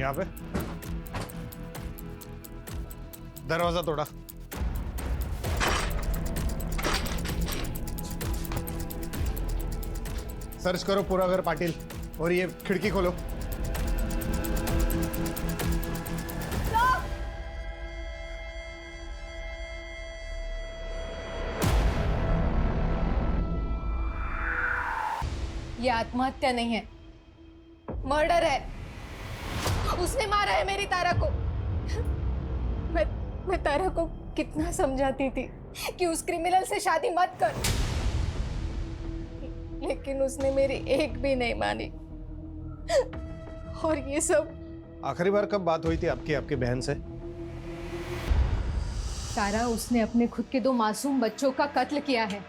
यहाँ पे दरवाजा तोड़ा। सर्च करो पूरा घर पाटिल, और ये खिड़की खोलो। ये आत्महत्या नहीं है, मर्डर है। उसने मारा है मेरी तारा को। मैं तारा को कितना समझाती थी कि उस क्रिमिनल से शादी मत कर, लेकिन उसने मेरी एक भी नहीं मानी। और ये सब आखिरी बार कब बात हुई थी आपकी बहन से? तारा, उसने अपने खुद के 2 मासूम बच्चों का कत्ल किया है।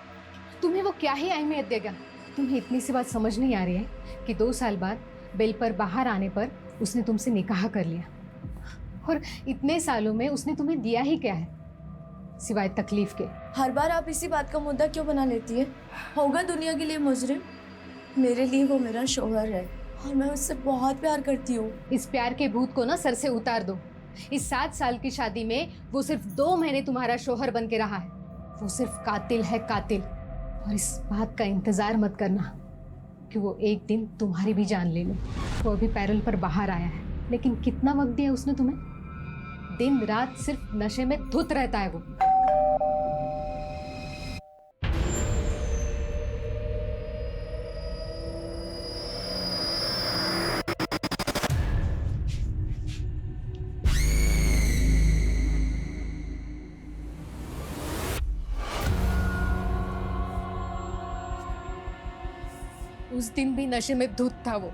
तुम्हें वो क्या ही अहमियत देगा? तुम्हें इतनी सी बात समझ नहीं आ रही है कि 2 साल बाद बेल पर बाहर आने पर उसने तुमसे निकाह कर लिया, और इतने सालों में उसने तुम्हें दिया ही क्या है सिवाय तकलीफ के? हर बार आप इसी बात का मुद्दा क्यों बना लेती है? होगा दुनिया के लिए मुजरिम, मेरे लिए वो मेरा शौहर है और मैं उससे बहुत प्यार करती हूँ। इस प्यार के भूत को ना सर से उतार दो। इस 7 साल की शादी में वो सिर्फ 2 महीने तुम्हारा शौहर बन के रहा है। वो सिर्फ कातिल है, कातिल। और इस बात का इंतजार मत करना कि वो एक दिन तुम्हारी भी जान ले ले। वो अभी पैरल पर बाहर आया है, लेकिन कितना वक्त दिया उसने तुम्हें? दिन रात सिर्फ नशे में धुत रहता है वो। उस दिन भी नशे में धुत था वो।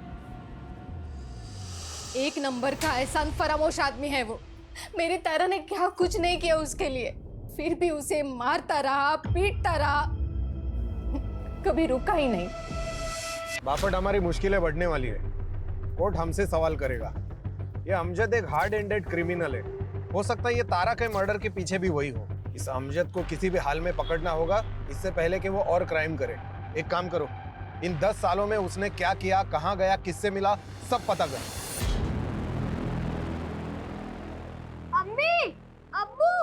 1 नंबर का एहसान फरामोश आदमी है वो। मेरी तारा ने क्या कुछ नहीं किया उसके लिए, फिर भी उसे मारता रहा, पीटता रहा, कभी रुका ही नहीं। बापट, हमारी मुश्किलें बढ़ने वाली है। कोर्ट हमसे सवाल करेगा। ये अमजद एक हार्ड एंडेड क्रिमिनल है। हो सकता है ये तारा के मर्डर के पीछे भी वही हो। इस अमजद को किसी भी हाल में पकड़ना होगा, इससे पहले कि वो और क्राइम करे। एक काम करो, इन 10 सालों में उसने क्या किया, कहाँ गया, किससे मिला, सब पता कर। अम्मी, अब्बू,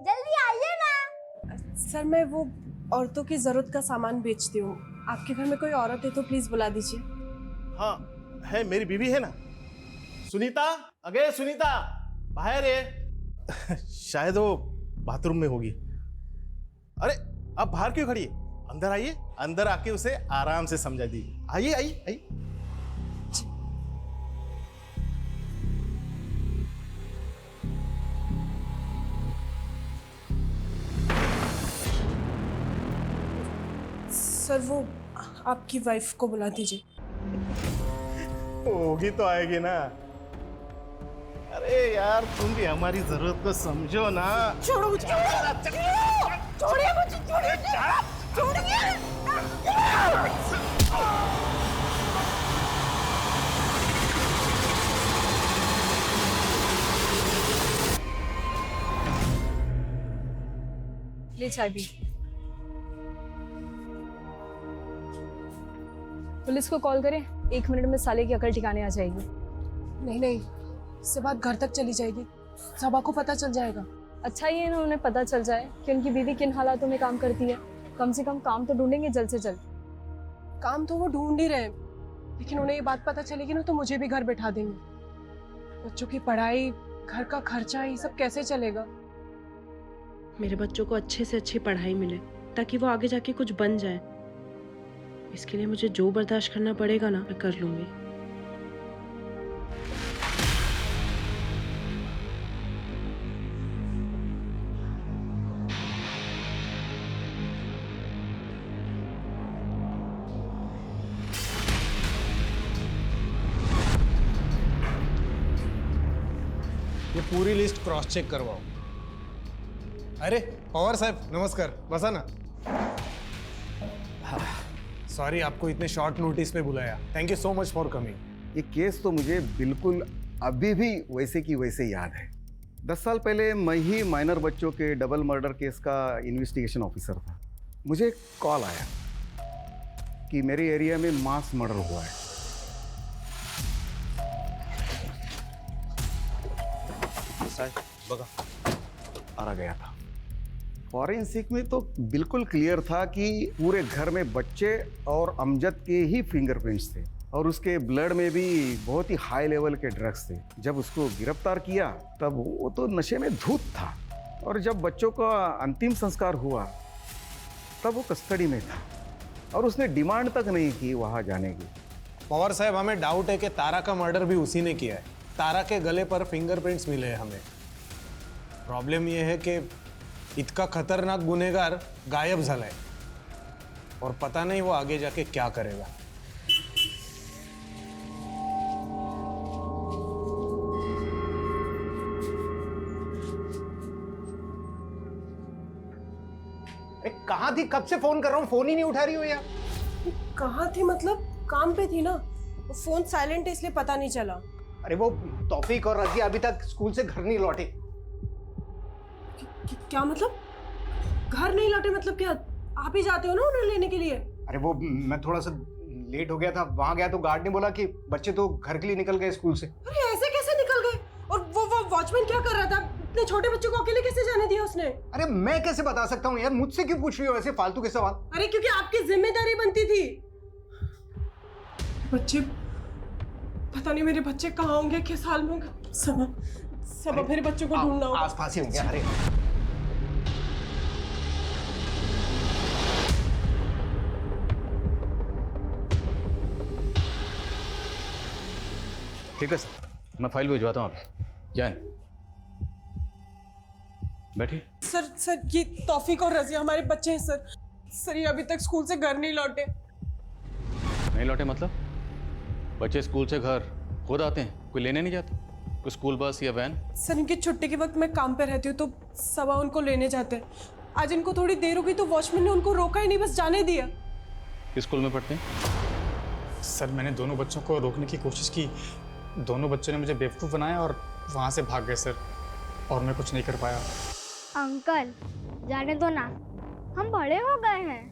जल्दी आइए ना। सर, मैं वो औरतों की जरूरत का सामान बेचती हूँ। आपके घर में कोई औरत है तो प्लीज बुला दीजिए। हाँ है, मेरी बीवी है ना, सुनीता। अगे सुनीता, बाहर है। शायद वो बाथरूम में होगी। अरे आप बाहर क्यों खड़ी है? अंदर आइए, अंदर आके उसे आराम से समझा दीजिए। आइए आइए आइए। सर, वो आपकी वाइफ को बुला दीजिए। होगी तो आएगी ना। अरे यार, तुम भी हमारी जरूरत को समझो ना। छोड़ो मुझे, छोड़िए मुझे, छोड़िए। ले चाय पी। पुलिस को कॉल करें, 1 मिनट में साले की अकल ठिकाने आ जाएगी। नहीं नहीं, इससे बात घर तक चली जाएगी, सबा को पता चल जाएगा। अच्छा ही है ना, उन्हें पता चल जाए कि उनकी बीवी किन हालातों में काम करती है। कम से कम काम तो ढूंढेंगे जल्द से जल्द। काम तो वो ढूंढ ही रहे, लेकिन उन्हें ये बात पता चलेगी ना तो मुझे भी घर बैठा देंगे। बच्चों की पढ़ाई, घर का खर्चा, ये सब कैसे चलेगा? मेरे बच्चों को अच्छे से अच्छी पढ़ाई मिले ताकि वो आगे जाके कुछ बन जाए। इसके लिए मुझे जो बर्दाश्त करना पड़ेगा ना, मैं कर लूंगी। ये पूरी लिस्ट क्रॉस चेक करवाओ। अरे पवार साहब, नमस्कार, बसा ना। सॉरी आपको इतने शॉर्ट नोटिस पे बुलाया। Thank you so much for coming. ये केस तो मुझे बिल्कुल अभी भी वैसे की वैसे याद है। 10 साल पहले मैं ही माइनर बच्चों के डबल मर्डर केस का इन्वेस्टिगेशन ऑफिसर था। मुझे एक कॉल आया कि मेरे एरिया में मास मर्डर हुआ है। बगा आ गया था। फॉरेंसिक में तो बिल्कुल क्लियर था कि पूरे घर में बच्चे और अमजद के ही फिंगरप्रिंट्स थे और उसके ब्लड में भी बहुत ही हाई लेवल के ड्रग्स थे। जब उसको गिरफ्तार किया तब वो तो नशे में धूत था और जब बच्चों का अंतिम संस्कार हुआ तब वो कस्टडी में था और उसने डिमांड तक नहीं की वहां जाने की। पवार साहब, हमें डाउट है कि तारा का मर्डर भी उसी ने किया है। तारा के गले पर फिंगरप्रिंट्स मिले हैं हमें। प्रॉब्लम यह है कि इतना खतरनाक गुनहगार गायब झालाय और पता नहीं वो आगे जाके क्या करेगा। कहाँ थी? कब से फोन कर रहा हूँ, फोन ही नहीं उठा रही हो यार। कहाँ थी मतलब? काम पे थी ना, फोन साइलेंट है इसलिए पता नहीं चला। अरे वो तौफीक और रजिया अभी तक स्कूल से घर नहीं लौटे। क्या मतलब? घर नहीं लौटे मतलब क्या? आप ही जाते हो ना उन्हें लेने के लिए? अरे वो मैं थोड़ा सा लेट हो गया था, वहां गया तो गार्ड ने बोला कि बच्चे तो घर के लिए निकल गए स्कूल से। अरे ऐसे कैसे निकल गए? और वो वॉचमैन क्या कर रहा था? इतने छोटे बच्चों को अकेले कैसे जाने दिया उसने? अरे मैं कैसे बता सकता हूँ यार, मुझसे क्यों पूछ रही हो ऐसे फालतू के सवाल? अरे क्योंकि आपकी जिम्मेदारी बनती थी। बच्चे, पता नहीं मेरे बच्चे कहाँ होंगे, किस हाल में होंगे। सब मेरे बच्चों को ढूंढना होगा। आसपास ही होंगे। अरे ठीक है सर, मैं फाइल भिजवाता हूँ आप जाए। बैठिए। सर ये तौफीक और रजिया हमारे बच्चे हैं सर। सर ये अभी तक स्कूल से घर नहीं लौटे। नहीं लौटे मतलब? बच्चे स्कूल से घर खुद आते हैं, कोई लेने नहीं जाता? कोई स्कूल बस या वैन? सर इनकी छुट्टी के वक्त मैं काम पे रहती हूँ तो सबा उनको लेने जाते हैं। आज इनको थोड़ी देर हो गई तो वॉचमैन ने उनको रोका ही नहीं, बस जाने दिया। किस स्कूल में पढ़ते हैं? सर मैंने दोनों बच्चों को रोकने की कोशिश की, दोनों बच्चों ने मुझे बेवकूफ़ बनाया और वहाँ से भाग गए सर, और मैं कुछ नहीं कर पाया। अंकल जाने दो ना, हम बड़े हो गए हैं,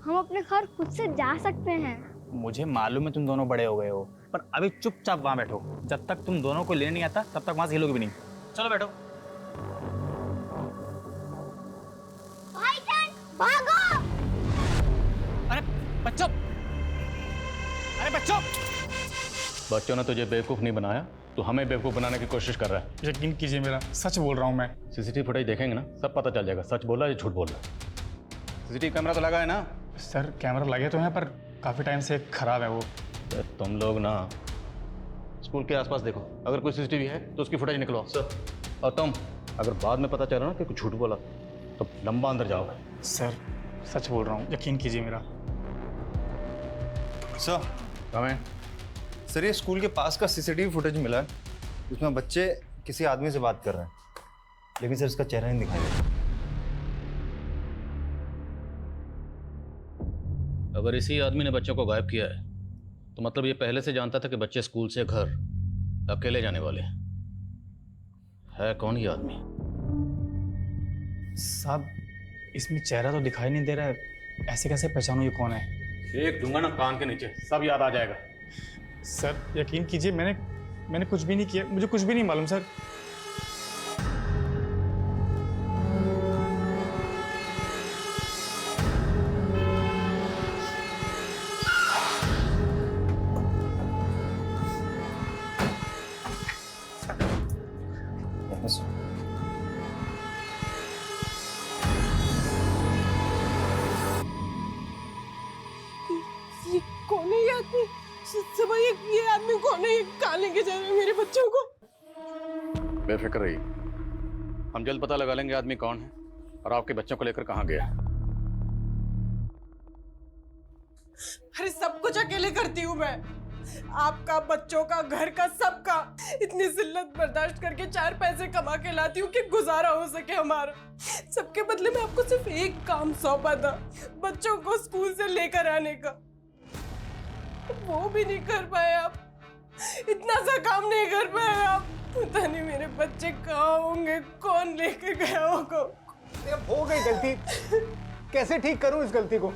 हम अपने घर खुद से जा सकते हैं। मुझे मालूम है तुम दोनों बड़े हो गए हो, पर अभी चुपचाप वहाँ बैठो। जब तक तुम दोनों को लेने नहीं आता तब तक वहाँ से हिलोगे भी नहीं। चलो बैठो। भाईजान भागो! अरे बच्चों, अरे बच्चों! बच्चों ने तुझे बेवकूफ़ नहीं बनाया, तो हमें बेवकूफ़ बनाने की कोशिश कर रहा है। यकीन कीजिए मेरा, सच बोल रहा हूँ मैं। सीसीटीवी फुटेज देखेंगे ना, सब पता चल जाएगा सच बोल रहा है या झूठ बोल रहा है। सीसीटीवी कैमरा तो लगा है ना? सर कैमरा लगे तो हैं पर काफ़ी टाइम से खराब है वो। तुम लोग ना स्कूल के आसपास देखो, अगर कोई सीसीटीवी है तो उसकी फुटेज निकलवाओ सर। और तुम अगर बाद में पता चला ना कि कुछ झूठ बोला तो लंबा अंदर जाओगे। सर सच बोल रहा हूँ, यकीन कीजिए मेरा। सर हमें सर ये स्कूल के पास का सीसीटीवी फुटेज मिला है, उसमें बच्चे किसी आदमी से बात कर रहे हैं, लेकिन सर इसका चेहरा नहीं दिखाई देता। अगर इसी आदमी ने बच्चों को गायब किया है तो मतलब ये पहले से जानता था कि बच्चे स्कूल से घर अकेले जाने वाले हैं। है कौन ये आदमी? साहब इसमें चेहरा तो दिखाई नहीं दे रहा है, ऐसे कैसे पहचानूं ये कौन है? एक दूंगा ना कान के नीचे, सब याद आ जाएगा। सर यकीन कीजिए मैंने कुछ भी नहीं किया, मुझे कुछ भी नहीं मालूम सर। ये कौन है ये आदमी? सब ये आदमी कौन है? ये कहाँ लेके जा रहे हैं मेरे बच्चों को? बेफिक्र रहिए, हम जल्द पता लगा लेंगे आदमी कौन है और आपके बच्चों को लेकर कहाँ गया। अरे सब कुछ अकेले करती हूँ मैं, आपका, बच्चों का, घर का, सबका। इतनी जिल्लत बर्दाश्त करके 4 पैसे कमा के लाती हूँ कि गुजारा हो सके हमारा। सबके बदले में आपको सिर्फ एक काम सौंपा था, बच्चों को स्कूल से लेकर आने का, वो भी नहीं कर पाए आप। इतना सा काम नहीं कर पाए आप। पता नहीं मेरे बच्चे कहाँ होंगे, कौन लेके गया होगा। हो गई गलती, कैसे ठीक करूं इस गलती को?